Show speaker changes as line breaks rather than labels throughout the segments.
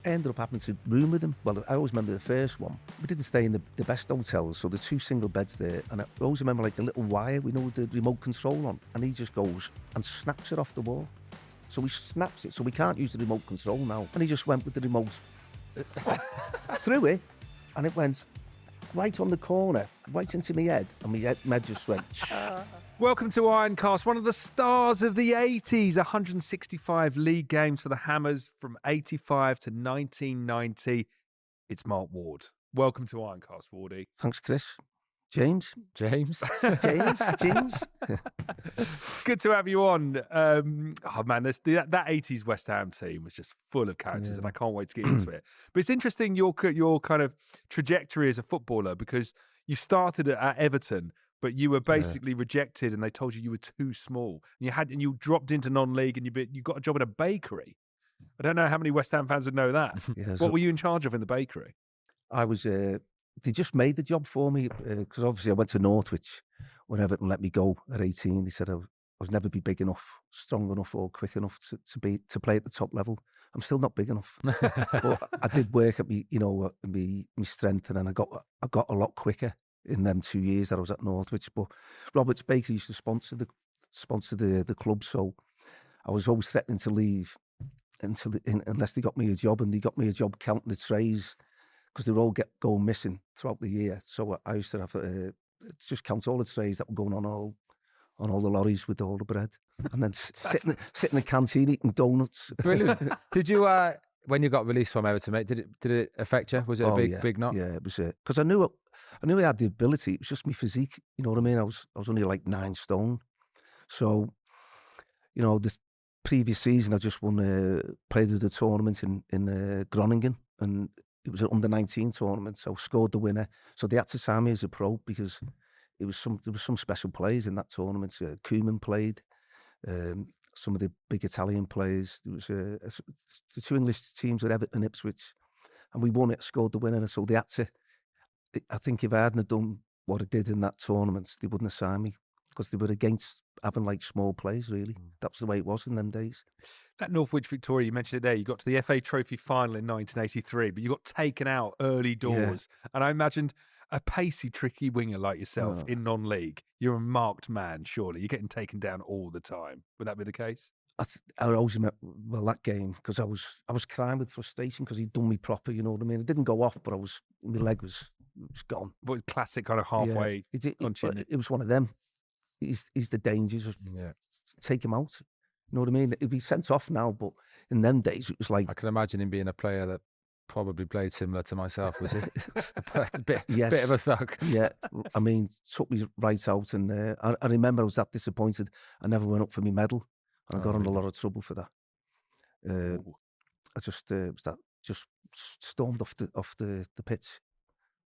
I ended up having to room with him. Well, I always remember the first one. We didn't stay in the best hotels, so the 2 single beds there. And I always remember like the little wire, we know, with the remote control on. And he just goes and snaps it off the wall. So he snaps it, so we can't use the remote control now. And he just went with the remote through it, and it went right on the corner, right into my head. And my head just went...
Welcome to Ironcast, one of the stars of the 80s. 165 league games for the Hammers from 85 to 1990. It's Mark Ward. Welcome to Ironcast, Wardy.
Thanks, Chris. James.
James.
James.
It's good to have you on. Oh, man, that 80s West Ham team was just full of characters, and I can't wait to get into it. But it's interesting your kind of trajectory as a footballer, because you started at Everton, but you were basically rejected, and they told you were too small. And you dropped into non-league, and you got a job at a bakery. I don't know how many West Ham fans would know that. What were you in charge of in the bakery?
I was. They just made the job for me because obviously I went to Northwich when Everton let me go at 18. They said I was never be big enough, strong enough, or quick enough to play at the top level. I'm still not big enough, but I did work at me strength, and then I got a lot quicker in them 2 years that I was at Northwich. But Robert's Bakery used to sponsor the club, so I was always threatening to leave unless they got me a job, and they got me a job counting the trays because they were all going missing throughout the year. So I used to have just count all the trays that were going on all the lorries with all the bread, and then sit in the canteen eating donuts.
Brilliant. Did you? When you got released from Everton, mate, did it affect you? Was it a big knock?
Yeah, it was because I knew I had the ability. It was just my physique. You know what I mean? I was only like 9 stone. So, the previous season I just played at a tournament in Groningen, and it was an under-19 tournament. So scored the winner. So they had to sign me as a pro because there was some special players in that tournament. Koeman played. Some of the big Italian players. There was the 2 English teams were Everton and Ipswich, and we won it, scored the winner. And so they had to. I think if I hadn't done what I did in that tournament, they wouldn't have signed me because they were against having like small players. Really, that was the way it was in them days.
At Northwich Victoria, you mentioned it there. You got to the FA Trophy final in 1983, but you got taken out early doors. Yeah. And I imagined a pacey, tricky winger like yourself in non-league. You're a marked man, surely. You're getting taken down all the time. Would that be the case?
I always remember that game because I was crying with frustration because he'd done me proper. You know what I mean? It didn't go off, but my leg was gone.
But classic kind of halfway.
Yeah, it was one of them. He's the dangers. Take him out. You know what I mean? He'd be sent off now, but in them days it was like...
I can imagine him being a player that probably played similar to myself, was he? a bit of a thug.
Yeah, I mean, took me right out, and I remember I was that disappointed. I never went up for my medal, and I got in a lot of trouble for that. I just stormed off the pitch,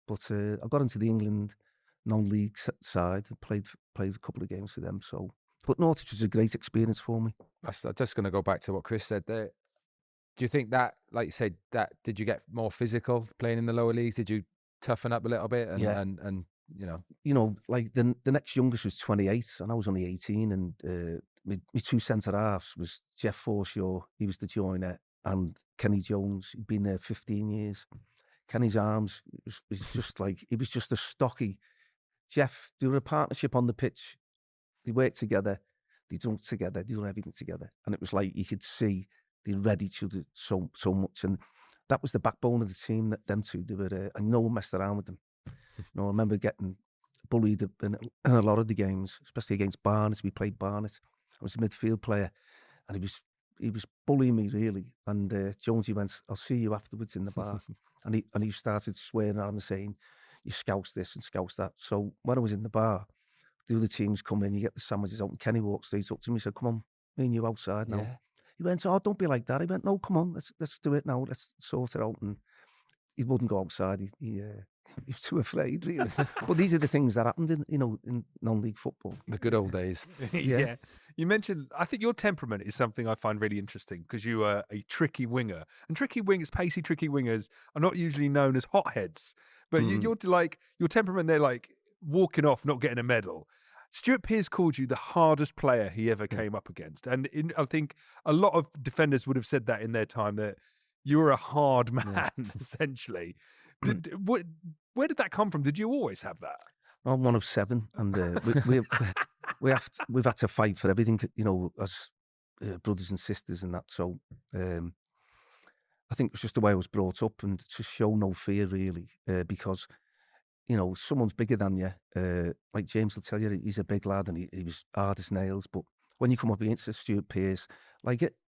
but I got into the England non-league side and played a couple of games for them. So, but Norwich was a great experience for me.
I'm just going to go back to what Chris said there. Do you think that, like you said, that did you get more physical playing in the lower leagues? Did you toughen up a little bit? And
like the next youngest was 28, and I was only 18, and my 2 centre halves was Jeff Forshaw, he was the joiner, and Kenny Jones. He'd been there 15 years. Kenny's arms was just like, he was just a stocky. Jeff, they were a partnership on the pitch. They worked together, they dunk together, they done everything together. And it was like you could see they read each other so much. And that was the backbone of the team, that them two, they were, and no one messed around with them. I remember getting bullied in a lot of the games, especially against Barnes. We played Barnes. I was a midfield player, and he was bullying me really. And Jonesy went, "I'll see you afterwards in the bar." and he started swearing at him and saying, "You scouse this and scouse that." So when I was in the bar, the other teams come in, you get the sandwiches out, and Kenny walked straight up to me and said, "Come on, me and you outside now." Yeah. He went, "Oh, don't be like that." He went, "No, come on, let's do it now. Let's sort it out." And he wouldn't go outside. He was too afraid, really. But these are the things that happened in non-league football.
The good old days.
Yeah. You mentioned, I think your temperament is something I find really interesting because you are a tricky winger. And pacey tricky wingers are not usually known as hotheads. But you're like, your temperament, they're like walking off, not getting a medal. Stuart Pearce called you the hardest player he ever came up against. And I think a lot of defenders would have said that in their time, that You were a hard man, essentially. Where did that come from? Did you always have that?
I'm one of 7, and we've had to fight for everything, as brothers and sisters and that. So I think it's just the way I was brought up, and to show no fear really, because someone's bigger than you. Like James will tell you, he's a big lad and he was hard as nails. But when you come up against Stuart Pearce,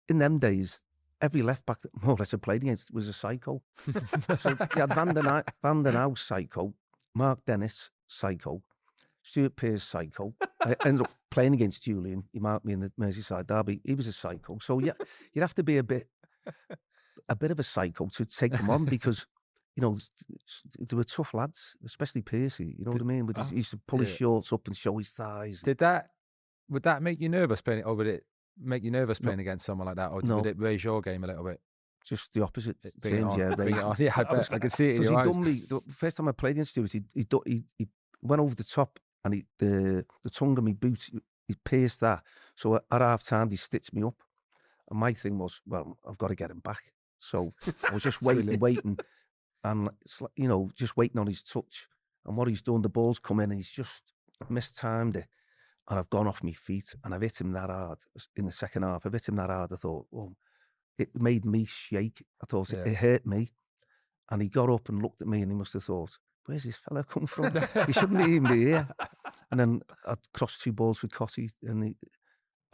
in them days, every left back that more or less I played against was a psycho. So you had Van den Hauss, psycho, Mark Dennis, psycho, Stuart Pearce, psycho. I ended up playing against Julian. He marked me in the Merseyside derby. He was a psycho. So yeah, you'd have to be a bit of a psycho to take them on, because they were tough lads, especially Pearcey. You know what I mean? He used to pull his shorts up and show his thighs.
Would that make you nervous playing, or would it make you nervous playing against someone like that, or would it raise your game a little bit?
Just the opposite.
Yeah, I bet. I can see it in your eyes.
Done me, the first time I played against Stuart, he went over the top, and the tongue of my boot, he pierced that. So at half time, he stitched me up, and my thing was, well, I've got to get him back. So I was just waiting. And it's like, just waiting on his touch. And what he's done, the ball's come in and he's just mistimed it. And I've gone off my feet and I've hit him that hard in the second half. I've hit him that hard. I thought, it made me shake. I thought it hurt me. And he got up and looked at me and he must have thought, where's this fella come from? He shouldn't even be here. And then I crossed 2 balls with Cotty and he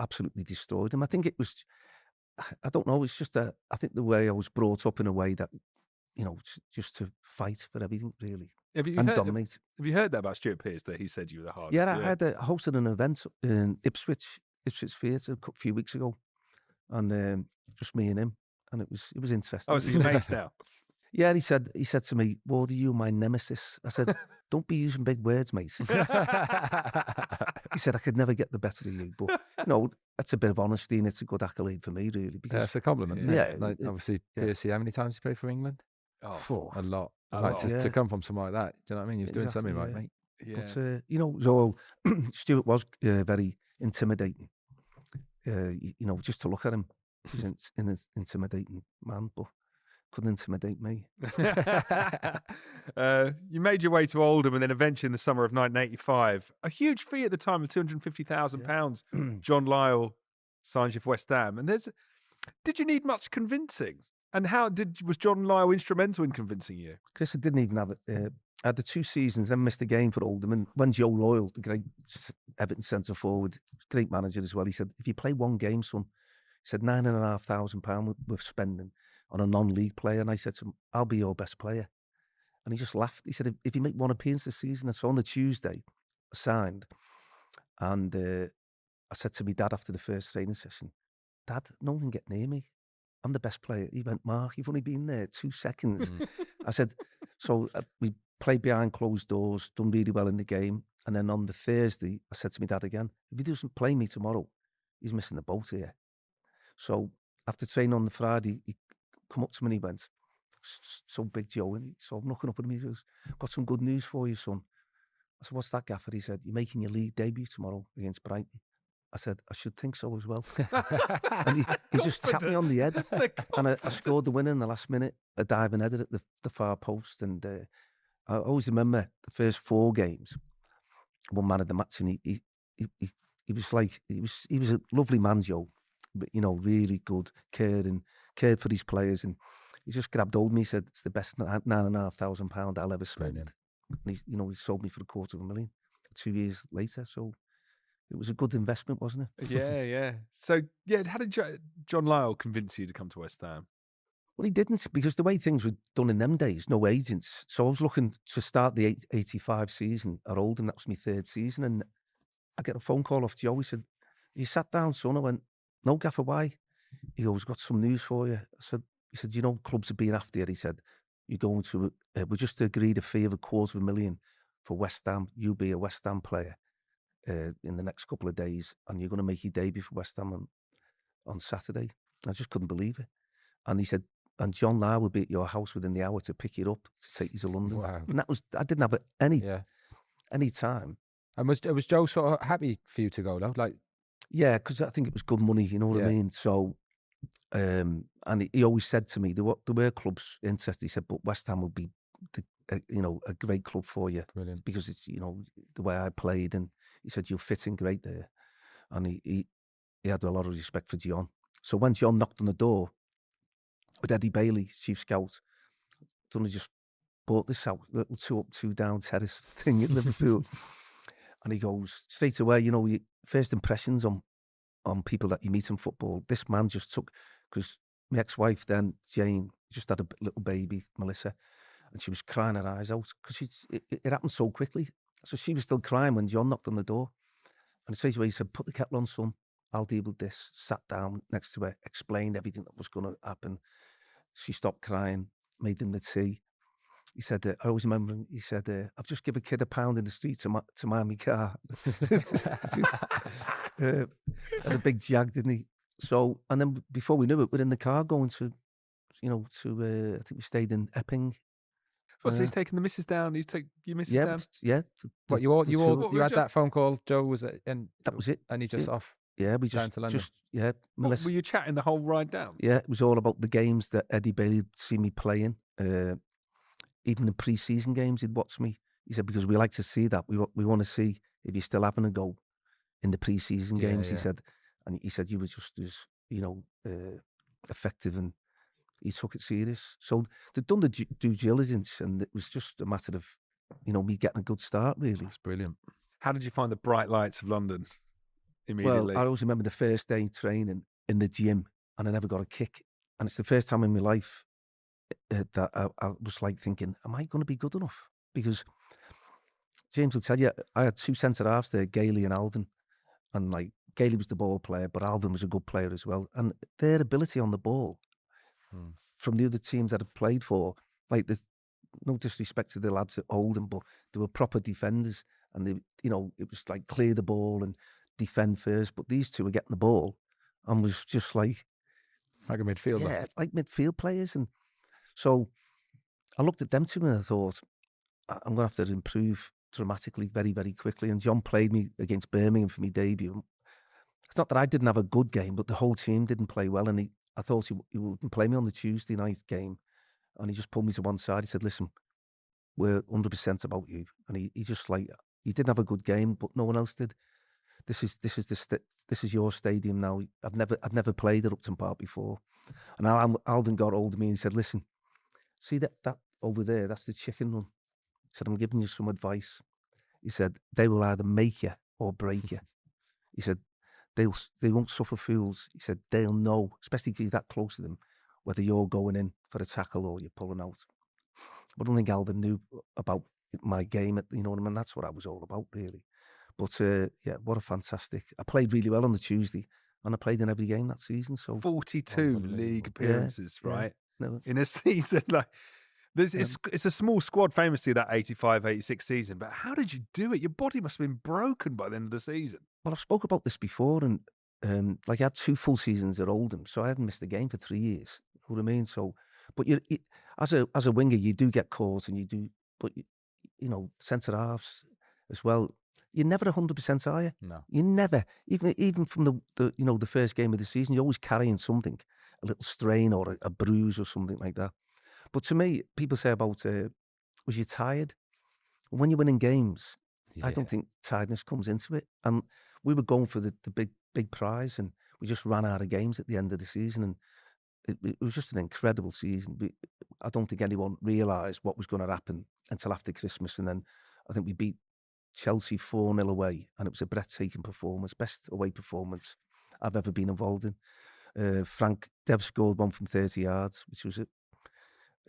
absolutely destroyed him. I think it was, I don't know, it's just I think the way I was brought up in a way that, just to fight for everything, really, and dominate.
Have you heard that about Stuart Pearce, that he said you were the hardest?
Yeah, I hosted an event in Ipswich Theatre a few weeks ago, and just me and him, and it was interesting.
Oh, so you're mates now?
Yeah, he said to me, "Ward, are you my nemesis?" I said, "Don't be using big words, mate." He said, "I could never get the better of you," but that's a bit of honesty, and it's a good accolade for me, really. Because
it's a compliment.
Yeah,
obviously, Pearcey. How many times did you play for England?
Oh, 4.
A lot. To come from somewhere like that, do you know what I mean? He was doing something right, mate.
Yeah. But so Stuart was very intimidating. Just to look at him, he was an intimidating man, but couldn't intimidate me.
You made your way to Oldham and then eventually in the summer of 1985, a huge fee at the time of £250,000. John Lyall signs you for West Ham. And did you need much convincing? And was John Lyall instrumental in convincing you?
Chris, I didn't even have it. I had the 2 seasons, then missed a game for Oldham. And when Joe Royle, the great Everton centre forward, great manager as well, he said, if you play 1 game, son, he said, £9,500 we're spending on a non-league player. And I said to him, I'll be your best player. And he just laughed. He said, if you make 1 appearance this season, and so on the Tuesday, I signed. And I said to my dad after the first training session, Dad, no one can get near me. I'm the best player. He went, Mark, you've only been there 2 seconds. I said, so we played behind closed doors, done really well in the game. And then on the Thursday, I said to my dad again, if he doesn't play me tomorrow, he's missing the boat here. So after training on the Friday, he come up to me and he went, so Big Joe, and so I'm looking up at him, he goes, got some good news for you, son. I said, what's that, Gaffer? He said, you're making your league debut tomorrow against Brighton. I said, I should think so as well. And he just tapped me on the head. And I scored the winner in the last minute, a diving header at the far post. And I always remember the first 4 games, 1 man of the match. And he was like, he was a lovely man, Joe, but, really good, cared for his players. And he just grabbed hold of me. He said, it's the best £9,500 I'll ever spend. Brilliant. And he sold me for $250,000 2 years later. So it was a good investment, wasn't it?
Yeah. So, how did John Lyall convince you to come to West Ham?
Well, he didn't, because the way things were done in them days, no agents. So I was looking to start the 85 season at Oldham. That was my 3rd season. And I get a phone call off Joe. He said, you sat down, son? I went, no, Gaffer, why? He goes, got some news for you. He said, clubs are being after you. He said, you're going to, we just agreed a fee of $250,000 for West Ham. You'll be a West Ham player in the next couple of days, and you're going to make your debut for West Ham on Saturday. I just couldn't believe it. And he said, and John Lyall will be at your house within the hour to pick you up to take you to London.
Wow.
And I didn't have any time.
And was Joe sort of happy for you to go though? Yeah,
because I think it was good money, you know what I mean? So And he always said to me, there were clubs interested. He said, but West Ham will be, a great club for you.
Brilliant.
Because it's, the way I played. And he said, you'll fit in great there. And he had a lot of respect for John. So when John knocked on the door with Eddie Bailey, chief scout, Dunne just bought this house, little 2 up, 2 down terrace thing in Liverpool. And he goes, straight away, your first impressions on people that you meet in football. This man just took, because my ex-wife then, Jane, just had a little baby, Melissa, and she was crying her eyes out because it happened so quickly. So she was still crying when John knocked on the door. And straight away he said, put the kettle on, son. I'll deal with this. Sat down next to her, explained everything that was going to happen. She stopped crying, made them the tea. He said, I always remember him, he said, I've just given a kid £1 in the street to mind my car. And a big jag, didn't he? So, and then before we knew it, we're in the car going to, I think we stayed in Epping.
So he's taking the missus down. He's taking your missus down.
Yeah.
What you had that phone call, Joe? Was it? And
that was it.
And he just off.
Yeah, we
down to London.
What, were you chatting the whole ride down?
Yeah, it was all about the games that Eddie Bailey had seen me playing. Even the pre-season games, he'd watch me. He said, because we like to see that. We want to see if you're still having a go in the pre-season games. He said, and he said you were just as effective, and he took it serious. So they'd done the due diligence, and it was just a matter of me getting a good start. Really,
that's brilliant.
How did you find the bright lights of London immediately?
Well, I always remember the first day training in the gym, and I never got a kick, and it's the first time in my life that I was like thinking, am I going to be good enough? Because James will tell you, I had 2 centre halves there, Gailey and Alvin, and like Gailey was the ball player, but Alvin was a good player as well, and their ability on the ball from the other teams that I've played for, like there's no disrespect to the lads at Oldham, but they were proper defenders, and they, it was like clear the ball and defend first, but these two were getting the ball and was just like
a midfielder.
Yeah, like midfield players. And so I looked at them two and I thought, I'm going to have to improve dramatically very, very quickly. And John played me against Birmingham for my debut. It's not that I didn't have a good game, but the whole team didn't play well. And I thought he wouldn't play me on the Tuesday night game. And he just pulled me to one side. He said, listen, we're 100% about you. And he just like, you didn't have a good game, but no one else did. This is your stadium now. I've never played at Upton Park before. And Alvin got hold of me and said, listen, see that over there, that's the chicken run. He said, I'm giving you some advice. He said, they will either make you or break you. He said, they won't suffer fools. He said, they'll know, especially if you're that close to them, whether you're going in for a tackle or you're pulling out. But I don't think Alvin knew about my game. You know what I mean? That's what I was all about, really. But yeah, what a fantastic. I played really well on the Tuesday, and I played in every game that season. So
42 league appearances, right?
No.
In a season. Like, it's a small squad, famously, that 85-86 season. But how did you do it? Your body must have been broken by the end of the season.
Well, I've spoke about this before, and like I had 2 full seasons at Oldham, so I hadn't missed a game for 3 years. You know what I mean? So, but you as a winger, you do get caught, and you do, but centre halves as well. You're never 100%, are you?
No.
You never, even from the first game of the season, you're always carrying something, a little strain or a bruise or something like that. But to me, people say about, was you tired? When you're winning games, I don't think tiredness comes into it. And we were going for the big prize, and we just ran out of games at the end of the season, and it was just an incredible season. I don't think anyone realised what was going to happen until after Christmas, and then I think we beat Chelsea 4-0 away, and it was a breathtaking performance, best away performance I've ever been involved in. Dev scored one from 30 yards, which was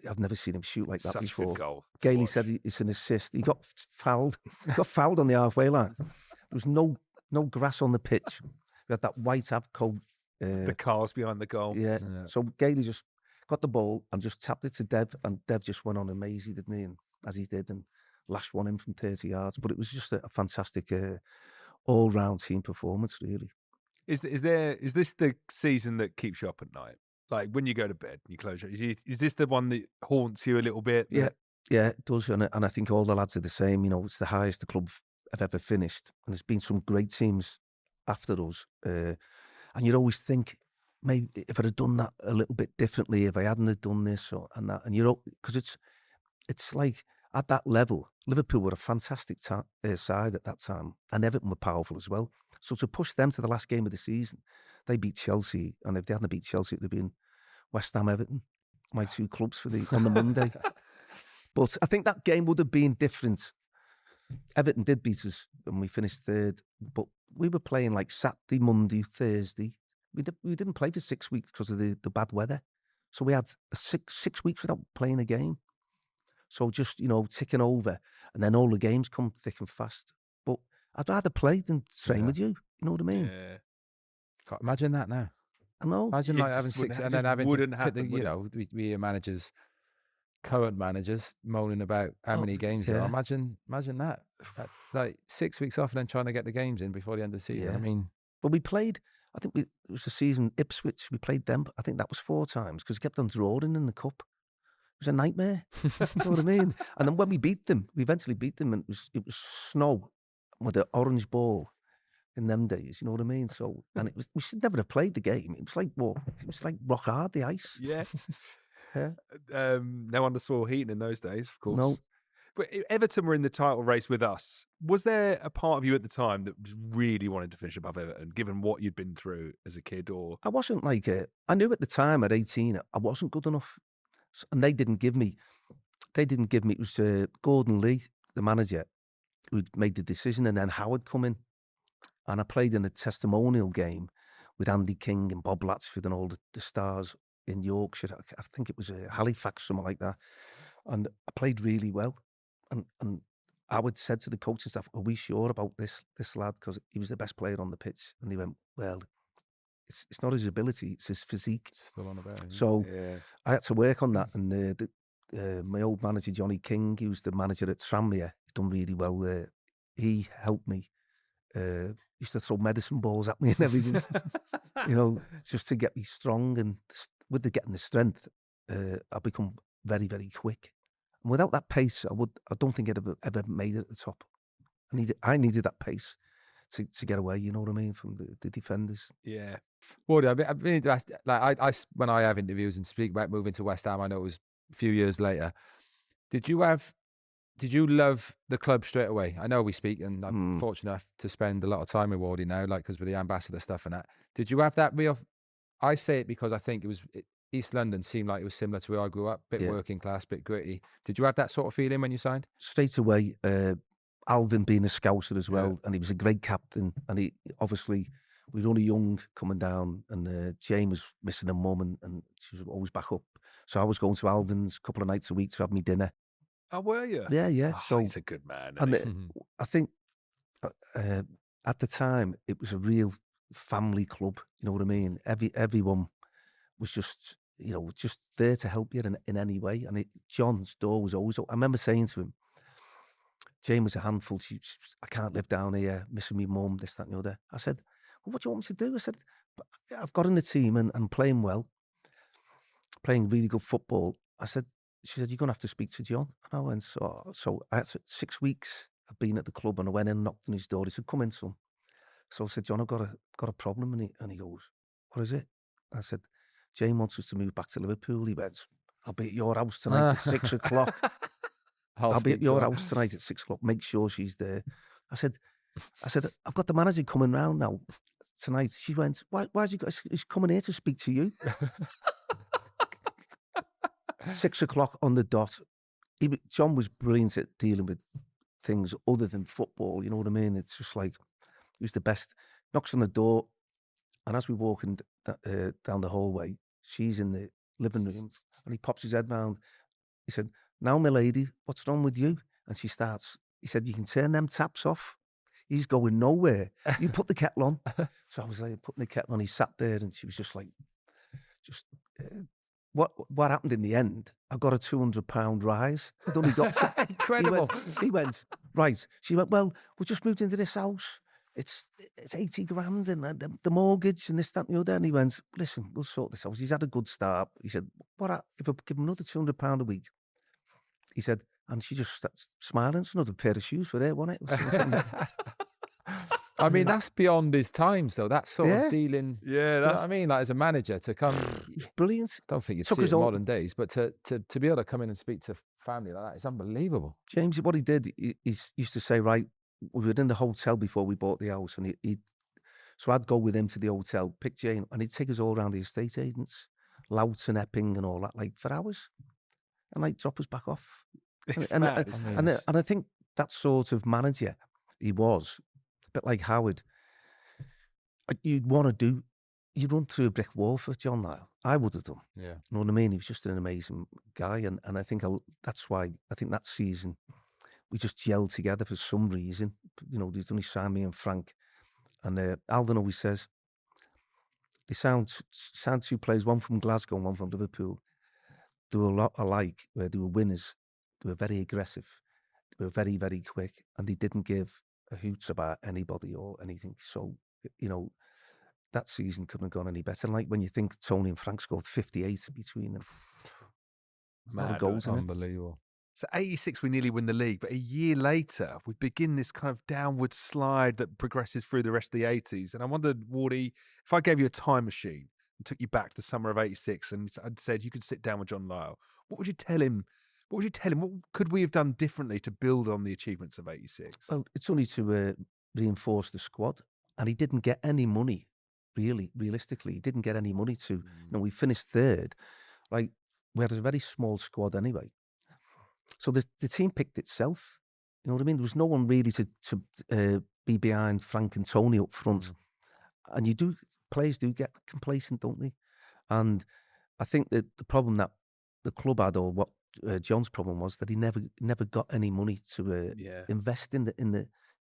I've never seen him shoot like that
Such
before.
A good goal.
Gailey said it's an assist. He got fouled. He got fouled on the halfway line. There was no grass on the pitch. We had that white Avco.
The cars behind the goal.
Yeah. So Gailey just got the ball and just tapped it to Dev, and Dev just went on amazing, didn't he? And as he did, and lashed one in from 30 yards. But it was just a fantastic all-round team performance, really.
Is this the season that keeps you up at night? Like when you go to bed and you close your eyes, is this the one that haunts you a little bit?
Yeah, it does. And I think all the lads are the same. It's the highest the club have ever finished. And there's been some great teams after us. And you'd always think, maybe if I'd have done that a little bit differently, if I hadn't have done this and that, and because it's like at that level, Liverpool were a fantastic side at that time, and Everton were powerful as well. So to push them to the last game of the season, they beat Chelsea, and if they hadn't beat Chelsea, it would have been West Ham, Everton, my two clubs on the Monday. But I think that game would have been different. Everton did beat us, and we finished third, but we were playing like Saturday, Monday, Thursday. We didn't play for 6 weeks because of the bad weather. So we had six weeks without playing a game. So just, ticking over, and then all the games come thick and fast. But I'd rather play than train with you. You know what I mean?
Yeah. Can't imagine that now.
I know.
Imagine like having six, and then having
wouldn't
to
happen,
we managers, current managers, moaning about how many games there are. Imagine that. Like 6 weeks off and then trying to get the games in before the end of the season.
Yeah.
I mean,
but we played. I think it was the season Ipswich. We played them. I think that was 4 times because we kept on drawing in the cup. It was a nightmare. You know what I mean? And then when we eventually beat them, and it was snow with an orange ball in them days. You know what I mean? So, and we should never have played the game. It was like rock hard, the ice.
Yeah.
Yeah.
No underfloor heating in those days, of course.
No.
But Everton were in the title race with us. Was there a part of you at the time that really wanted to finish above Everton, given what you'd been through as a kid? Or
I wasn't like I knew at the time at 18 I wasn't good enough, and they didn't give me. It was Gordon Lee, the manager, who made the decision, and then Howard come in, and I played in a testimonial game with Andy King and Bob Latchford and all the stars in Yorkshire. I think it was Halifax, something like that, and I played really well. And Howard said to the coaching staff, "Are we sure about this lad? Because he was the best player on the pitch." And they went, "Well, it's not his ability; it's his physique."
still on about.
So I had to work on that. And my old manager Johnny King, he was the manager at Tranmere, he'd done really well there. He helped me. Used to throw medicine balls at me and everything, just to get me strong. And with getting the strength, I become very, very quick. And without that pace, I don't think I'd ever made it at the top. I needed that pace to get away. You know what I mean, from the defenders.
Yeah.
Well, I've been asked, like I when I have interviews and speak about moving to West Ham, I know it was a few years later. Did you love the club straight away? I know we speak, and I'm fortunate enough to spend a lot of time with Wardy now, like because with the ambassador stuff and that. Did you have that real? I say it because I think East London seemed like it was similar to where I grew up, bit working class, bit gritty. Did you have that sort of feeling when you signed?
Straight away, Alvin being a Scouser as well, and he was a great captain, and he obviously, we were only young coming down, and Jane was missing her mum, and she was always back up. So I was going to Alvin's a couple of nights a week to have me dinner.
Oh, were you?
Yeah.
Oh,
so
he's a good man.
And I think at the time it was a real family club. You know what I mean? Everyone was just there to help you in any way. And John's door was always open. I remember saying to him, Jane was a handful. I can't live down here, missing me mum, this, that, and the other. I said, well, what do you want me to do? I said, I've got in the team and playing well, playing really good football. She said, you're going to have to speak to John. And I went, so I had 6 weeks. I'd been at the club, and I went in and knocked on his door. He said, come in, son. So I said, John, I've got a problem. And he goes, what is it? I said, Jane wants us to move back to Liverpool. He went, I'll be at your house tonight at 6 o'clock. I'll be at your house tonight at 6 o'clock. Make sure she's there. I said, I've got the manager coming round now tonight. She went, why is he's coming here to speak to you? 6 o'clock on the dot. John was brilliant at dealing with things other than football. You know what I mean? It's just like, he was the best. Knocks on the door, and as we're walking down the hallway, she's in the living room, and he pops his head round. He said, now, my lady, what's wrong with you? And she starts, he said, you can turn them taps off. He's going nowhere. You put the kettle on. So I was like, putting the kettle on. He sat there, and she was just like, what happened in the end? I got a £200 rise. I'd only got
incredible.
He went, right. She went, well, we just moved into this house. It's 80 grand and the mortgage and this, that, and the other. And he went, listen, we'll sort this out. He's had a good start. He said, what if I give him another £200 a week? He said, and she just started smiling. It's another pair of shoes for her, wasn't it?
I mean, that's beyond his times, though. That's sort of dealing.
Yeah,
do you know
that's
what I mean? Like as a manager to come,
It's brilliant.
I don't think you'd
Took
see it
his
in
own-
modern days, but to be able to come in and speak to family like that, it's unbelievable.
James, what he did, he used to say, right, we were in the hotel before we bought the house, and so I'd go with him to the hotel, pick Jane, and he'd take us all around the estate agents, Louts and Epping and all that, like for hours, and like drop us back off.
it's
And
mad.
and I think that sort of manager he was, a bit like Howard. You'd run through a brick wall for John Lyall. I would have done.
Yeah.
You know what I mean? He was just an amazing guy, and I think that's why I think that season we just gelled together for some reason. You know, there's only signed me and Frank, and Alvin always says they sound two players, one from Glasgow and one from Liverpool. They were a lot alike. Where they were winners, they were very aggressive, they were very, very quick, and they didn't give a hoot about anybody or anything. So you know. That season couldn't have gone any better. And like when you think Tony and Frank scored 58 between them.
Mad,
goals, isn't it?
Unbelievable.
So 86, we nearly win the league, but a year later, we begin this kind of downward slide that progresses through the rest of the 80s. And I wondered, Wardy, if I gave you a time machine and took you back to the summer of 86 and I'd said you could sit down with John Lyall, what would you tell him? What could we have done differently to build on the achievements of 86?
Well, it's only to reinforce the squad. And he didn't get any money. Realistically, he didn't get any money to. You know, we finished third. Like we had a very small squad anyway, so the team picked itself. You know what I mean? There was no one really to be behind Frank and Tony up front, and players do get complacent, don't they? And I think that the problem that the club had, or what John's problem was, that he never got any money to invest in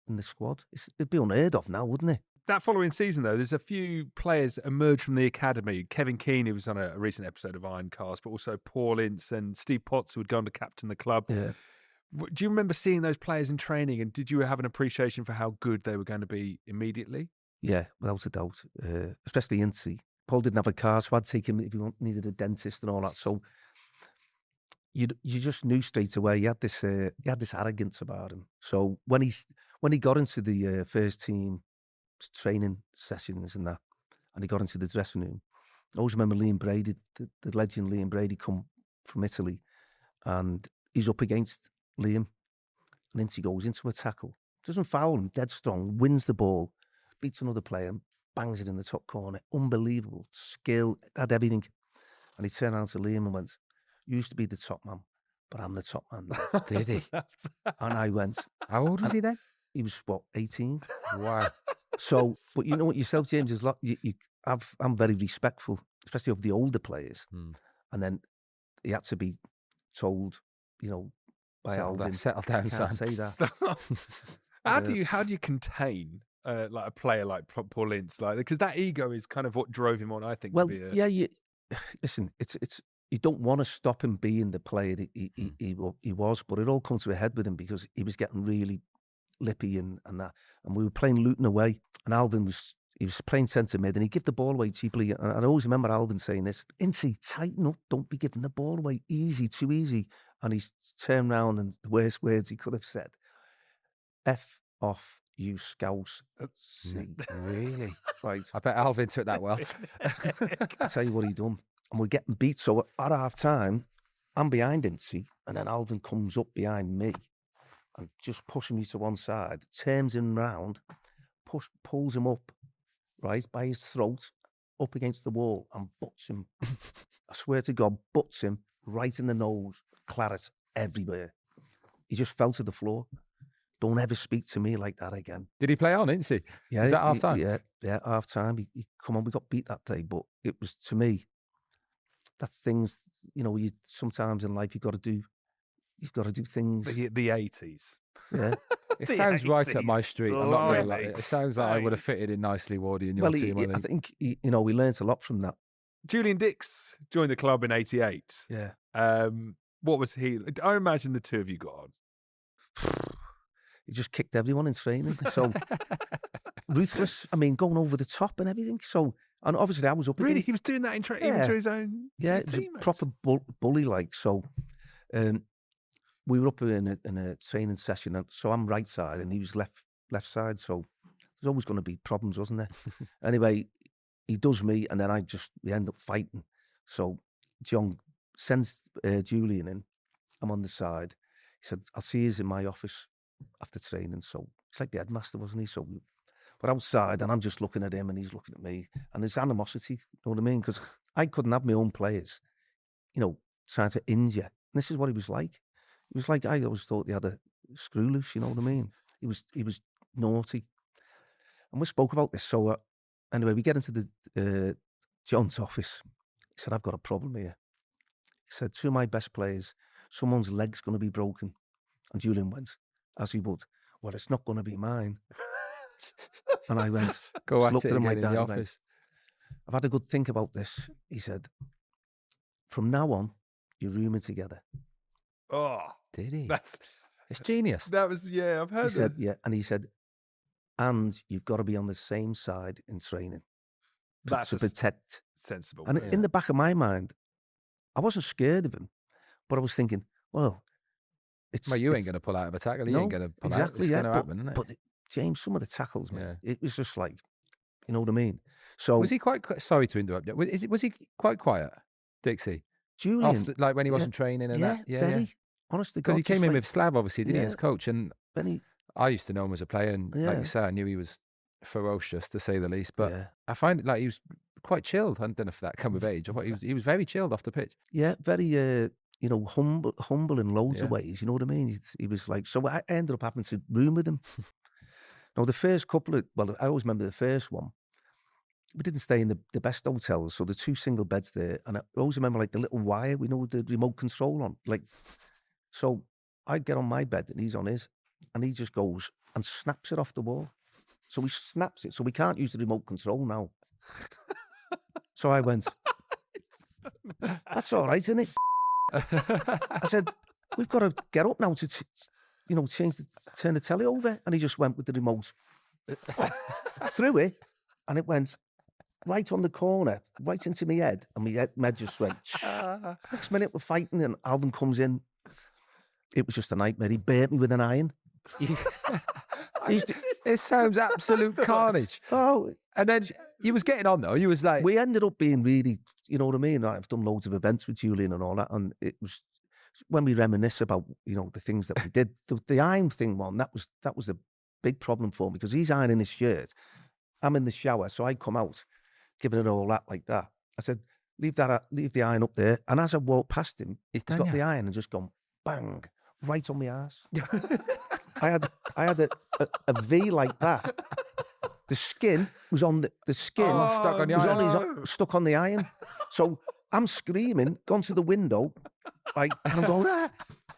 the squad. It'd be unheard of now, wouldn't it?
That following season, though, there's a few players emerged from the academy. Kevin Keane, who was on a recent episode of Ironcast, but also Paul Ince and Steve Potts, who had gone to captain the club.
Yeah.
Do you remember seeing those players in training, and did you have an appreciation for how good they were going to be immediately?
Yeah, without a doubt. Especially Ince. Paul didn't have a car, so I'd take him if he needed a dentist and all that. So you just knew straight away he had this arrogance about him. So when he got into the first team training sessions and that, and he got into the dressing room, I always remember Liam Brady, the legend Liam Brady, come from Italy, and he's up against Liam, and Ince goes into a tackle, doesn't foul him, dead strong, wins the ball, beats another player, and bangs it in the top corner. Unbelievable skill, had everything. And he turned around to Liam and went, "You used to be the top man, but I'm the top man now."
Did he?
And I went,
How old was he then?
he was what, 18?
Wow.
So, but you know what yourself, James, is I'm very respectful, especially of the older players. And then he had to be told, you know, by Alvin,
settle down,
"You can't
son."
say that.
How do you contain like a player like Paul Ince, like, because that ego is kind of what drove him on, I think.
Well,
to be
yeah, listen, it's you don't want to stop him being the player that he was, but it all comes to a head with him because he was getting really lippy and that, and we were playing Luton away, and Alvin was playing centre mid, and he'd give the ball away cheaply. And I always remember Alvin saying this: "Ince, tighten up, don't be giving the ball away too easy." And he's turned round, and the worst words he could have said: "F off, you scouse."
Really?
Right.
I bet Alvin took that well.
I'll tell you what he done. And we're getting beat. So at half time, I'm behind Ince, and then Alvin comes up behind me and just pushing me to one side, turns him round, pulls him up, right, by his throat, up against the wall, and butts him. I swear to God, butts him right in the nose, claret everywhere. He just fell to the floor. Don't ever speak to me like that again.
Did he play on, Ince?
Yeah,
Was that half time?
Yeah, half time. He come on, we got beat that day, but it was, to me, that's things, you know, you sometimes in life you've got to do things.
the 80s.
Yeah.
It
The
sounds right up
80s,
my street. I'm not gonna lie.
blimey.
It sounds like I would have
Thanks.
fitted in nicely, Wardy, in your team.
I think we learnt a lot from that.
Julian Dicks joined the club in 88.
Yeah.
What was he? I imagine the two of you got on.
He just kicked everyone in training. So ruthless. I mean, going over the top and everything. So, and obviously I was up
Really,
against,
he was doing that in training
Yeah.
to his own.
yeah,
his
it was a
teammates?
proper bully like. So we were up in a training session, and so I'm right side and he was left side. So There's always going to be problems, wasn't there? Anyway, he does me, and then we end up fighting. So John sends Julian in. I'm on the side. He said, I'll see you in my office after training. So it's like the headmaster, wasn't he? So we're outside, and I'm just looking at him, and he's looking at me. And there's animosity, you know what I mean? Because I couldn't have my own players, trying to injure. And this is what he was like. He was like, I always thought he had a screw loose, you know what I mean? He was naughty. And we spoke about this. So anyway, we get into the John's office. He said, I've got a problem here. He said, 2 of my best players, someone's leg's going to be broken. And Julian went, as he would, well, it's not going to be mine. And I went, looked at him like that. He went, I've had a good think about this. He said, from now on, you're rooming together.
Oh,
did he?
It's
genius.
That was, I've heard
that. Yeah, and he said, and you've got to be on the same side in training to protect.
Sensible.
And in the back of my mind, I wasn't scared of him, but I was thinking, well,
you ain't going to pull out of a tackle. You ain't going to pull out. It's going to happen, isn't it?
But James, some of the tackles, man, it was just like, you know what I mean? So
was he quite? Sorry to interrupt. Was he quite quiet, Dixie?
Julian,
like when he wasn't training and that. Yeah,
very. Honestly,
because he came in with Slav, obviously, didn't he, as coach? And
Benny,
I used to know him as a player, and like you say, I knew he was ferocious, to say the least. But I find it like he was quite chilled. I don't know if that come with age. I thought he was very chilled off the pitch.
Yeah, very humble in loads of ways. You know what I mean? He was like, so I ended up having to room with him. Now the first couple of, I always remember the first one. We didn't stay in the best hotels, so the 2 single beds there, and I always remember like the little wire, the remote control on, like. So I get on my bed and he's on his, and he just goes and snaps it off the wall. So he snaps it, so we can't use the remote control now. So I went, that's all right, isn't it? I said, we've got to get up now to, turn the telly over. And he just went with the remote through it, and it went right on the corner, right into my head. And my head just went, next minute we're fighting, and Alvin comes in. It was just a nightmare. He burnt me with an iron.
It sounds absolute carnage.
Oh,
and then he was getting on though. He was like,
we ended up being really, you know what I mean? I've done loads of events with Julian and all that, and it was when we reminisce about the things that we did. The iron thing that was a big problem for me, because he's ironing his shirt. I'm in the shower, so I come out, giving it all that like that. I said, leave the iron up there. And as I walked past him, he's got the iron and just gone bang right on my ass. I had a V like that. The skin was on the skin
stuck on the iron.
Stuck on the iron. So I'm screaming, gone to the window, and I'm going, ah!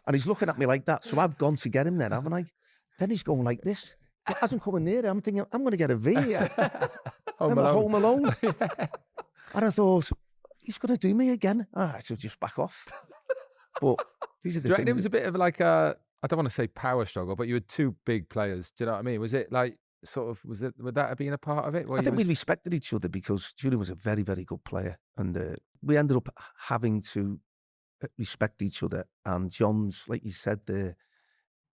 And he's looking at me like that. So I've gone to get him then, haven't I? Then he's going like this. He hasn't come near. I'm thinking, I'm going to get a V here. Home Alone. And I thought, he's going to do me again. All right, so just back off. But these are the things.
It was a bit of like a, I don't want to say power struggle, but you had 2 big players. Do you know what I mean? Was it like would that have been a part of it?
I think we respected each other because Julian was a very, very good player. And we ended up having to respect each other. And John's, like you said there,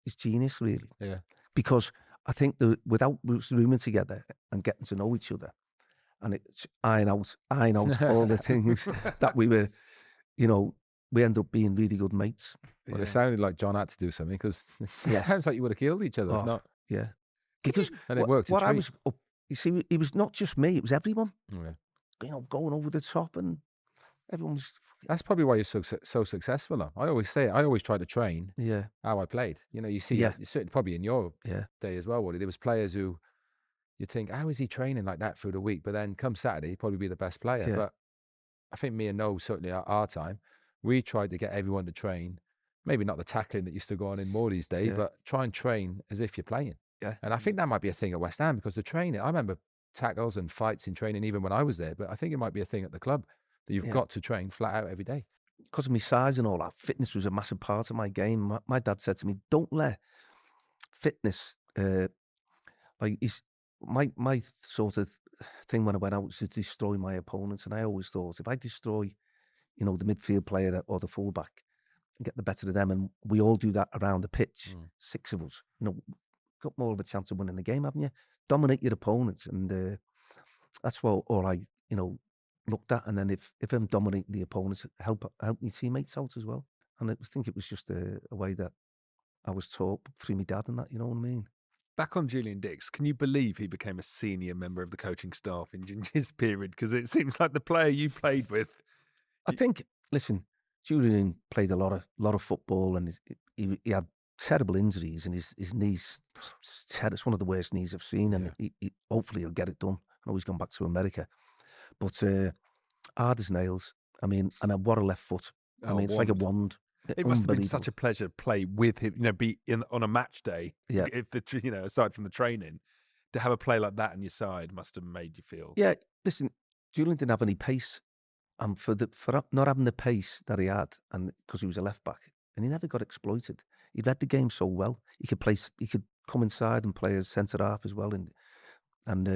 is genius, really.
Yeah.
Because I think without rooming together and getting to know each other, and it's iron out all the things that we were, we end up being really good mates.
Well, it sounded like John had to do something, because it sounds like you would have killed each other. If not.
Yeah. Because
and it worked.
I was up, you see, it was not just me, it was everyone.
Yeah.
Going over the top, and everyone was.
That's probably why you're so successful now. I always say, I always try to train how I played. You see, certainly probably in your day as well, Wally. There was players who you'd think, how is he training like that through the week? But then come Saturday, he'd probably be the best player.
Yeah.
But I think me and Noel, certainly at our time, we tried to get everyone to train. Maybe not the tackling that used to go on in Morley's day, but try and train as if you're playing.
Yeah.
And I think that might be a thing at West Ham, because the training, I remember tackles and fights in training even when I was there, but I think it might be a thing at the club that you've got to train flat out every day.
Because of my size and all that, fitness was a massive part of my game. My dad said to me, don't let fitness, my sort of thing when I went out was to destroy my opponents. And I always thought, if I destroy, the midfield player or the fullback, and get the better of them, and we all do that around the pitch, 6 of us, got more of a chance of winning the game, haven't you? Dominate your opponents, and that's what all I looked at. And then if I'm dominating the opponents, help my teammates out as well. And I think it was just a way that I was taught through my dad and that. You know what I mean?
Back on Julian Dicks, can you believe he became a senior member of the coaching staff in his period? Because it seems like the player you played with.
I think. Listen, Julian played a lot of football, and he had terrible injuries, and his knees. It's one of the worst knees I've seen, and he hopefully he'll get it done. I know he's gone back to America, but hard as nails. I mean, and what a left foot. I mean, it's like a wand.
It must have been such a pleasure to play with him, be on a match day.
Yeah.
If aside from the training, to have a play like that on your side must have made you feel.
Yeah, listen, Julian didn't have any pace, and for not having the pace that he had, and because he was a left back, and he never got exploited. He read the game so well. He could come inside and play as centre half as well, and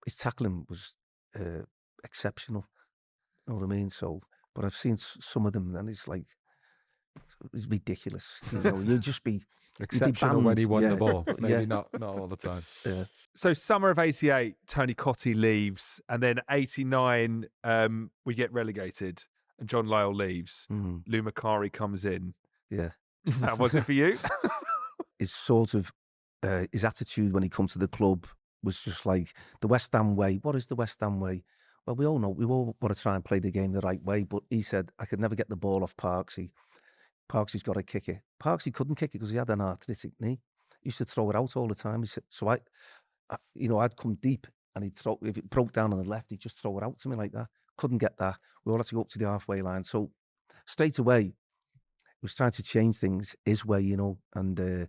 his tackling was exceptional. You know what I mean? So, but I've seen some of them, and it's ridiculous. You'd just be
exceptional when he won the ball. Maybe not all the time.
Yeah.
So summer of '88, Tony Cottee leaves, and then '89, we get relegated, and John Lyall leaves. Lou Macari comes in.
Yeah.
How was it for you?
His sort of his attitude when he comes to the club was just like the West Ham way. What is the West Ham way? Well, we all know we all want to try and play the game the right way, but he said I could never get the ball off Parksy. Parksy's got to kick it. Parksy couldn't kick it because he had an arthritic knee. He used to throw it out all the time. He said, so I'd come deep and he'd throw, if it broke down on the left, he'd just throw it out to me like that. Couldn't get that. We all had to go up to the halfway line. So straight away, he was trying to change things his way, and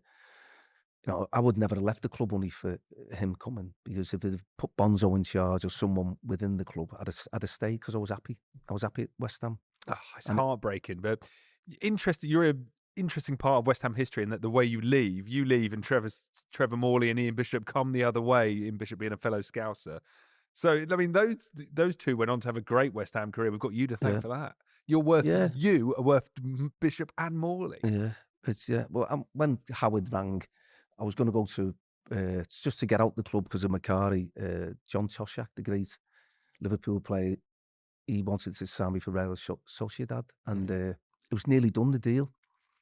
I would never have left the club only for him coming, because if they'd put Bonzo in charge or someone within the club, I'd have stayed because I was happy. I was happy at West Ham.
Oh, it's heartbreaking, but interesting. You're an interesting part of West Ham history in that the way you leave, and Trevor Morley and Ian Bishop come the other way. Ian Bishop being a fellow Scouser. So I mean, those two went on to have a great West Ham career. We've got you to thank for that. You are worth Bishop and Morley.
Yeah, Well, when Howard rang, I was going to go to just to get out the club because of Macari. John Toshak, the great Liverpool player, he wanted to sign me for Real Sociedad, and it was nearly done, the deal.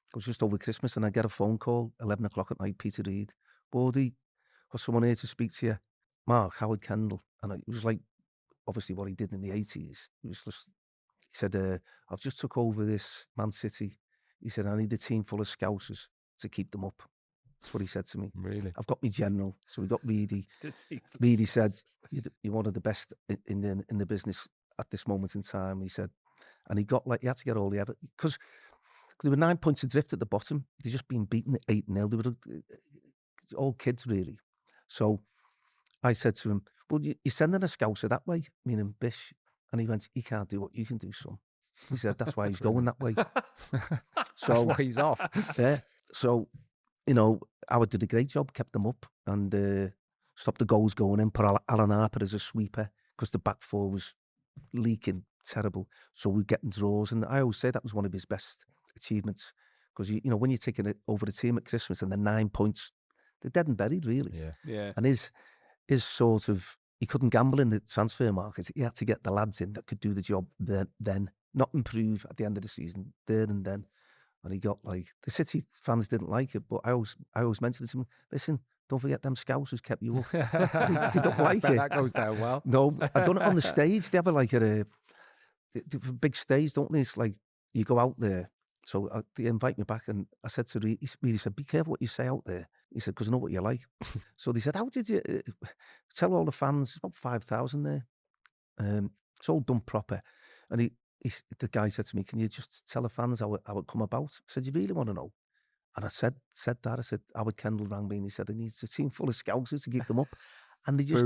It was just over Christmas, and I get a phone call 11 o'clock at night. Peter Reid, Wardy, got someone here to speak to you. Mark, Howard Kendall, and it was like obviously what he did in the 80s. It was just, he said, I've just took over this Man City. He said, I need a team full of Scousers to keep them up. That's what he said to me.
Really?
I've got me general. So we got Reedy. Reedy said, you're one of the best in the business at this moment in time. He said, and he had to get all the evidence, because there were 9 points adrift at the bottom. They'd just been beaten 8-0. They were all kids, really. So I said to him, well, you're sending a Scouser that way, meaning Bish. And he went, he can't do what you can do, son. He said, that's why he's going that way. So
that's why he's off.
Yeah. So, Howard did a great job, kept them up, and stopped the goals going in, put Alan Harper as a sweeper, because the back four was leaking terrible. So we're getting draws. And I always say that was one of his best achievements, because, when you're taking it over the team at Christmas and the 9 points, they're dead and buried, really.
Yeah.
And his sort of, he couldn't gamble in the transfer market. He had to get the lads in that could do the job then, not improve at the end of the season, there and then. And he got the City fans didn't like it, but I always mentioned to him, listen, don't forget them Scousers kept you up. They don't like it.
That goes down well.
No, I've done it on the stage. They have a big stage, don't they? It's like you go out there. So they invite me back, and I said to Reedy, he said, be careful what you say out there. He said, because I know what you like. So they said, how did you tell all the fans? About 5,000 there. It's all done proper. And the guy said to me, can you just tell the fans how it come about? I said, you really want to know? And I said that. I said, Howard Kendall rang me, and he said, he needs a team full of Scousers to keep them up. And they just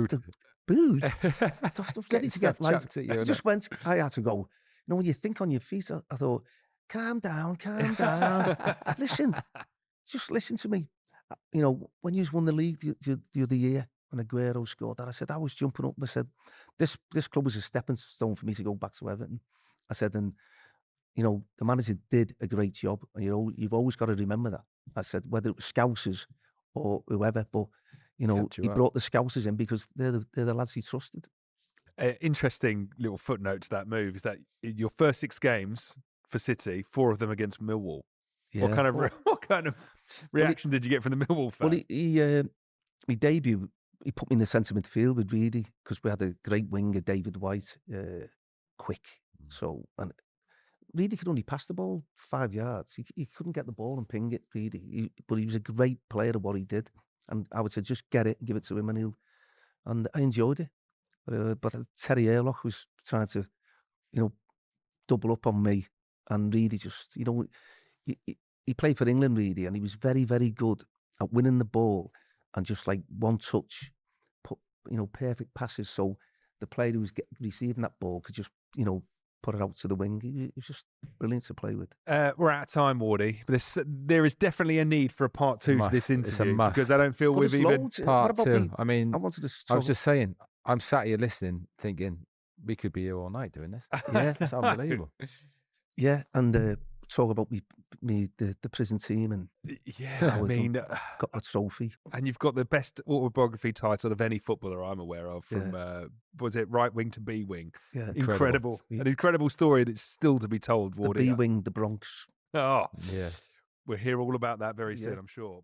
booed. I was ready to get I just went, I had to go. When you think on your feet, I thought, calm down. Listen, just listen to me. When you won the league the other year, when Aguero scored that, I said, I was jumping up. I said, this club was a stepping stone for me to go back to Everton. I said, and, the manager did a great job. You've always got to remember that. I said, whether it was Scousers or whoever, but you know,
Kept you
he
up.
brought the Scousers in because they're the lads he trusted.
Interesting little footnote to that move is that your first 6 games for City, 4 of them against Millwall. What
Yeah.
kind of what kind of reaction did you get from the Millwall fans?
Well, my debut, he put me in the centre midfield with Reedy because we had a great winger, David White, quick. So, and Reedy could only pass the ball 5 yards. He couldn't get the ball and ping it, Reedy. But he was a great player at what he did. And I would say, just get it, give it to him, and I enjoyed it. But Terry Airlock was trying to, you know, double up on me, and Reedy just, you know, he played for England, Reedy, and he was very, very good at winning the ball and just like one touch, put, you know, perfect passes. So the player who was receiving that ball could just, you know, put it out to the wing. He was just brilliant to play with.
We're out of time, Wardy. There is definitely a need for a part 2 to this interview.
It's a must.
Because I don't feel we've even...
Part 2. I mean,
I wanted to
I was just saying, I'm sat here listening, thinking, we could be here all night doing this.
Yeah.
It's unbelievable.
Yeah, and talk about the prison team and
I mean,
got a trophy.
And you've got the best autobiography title of any footballer I'm aware of. From was it right wing to B wing?
Yeah,
incredible. An incredible story that's still to be told.
The B wing, the Bronx.
Oh,
yeah.
We'll hear all about that very soon, I'm sure.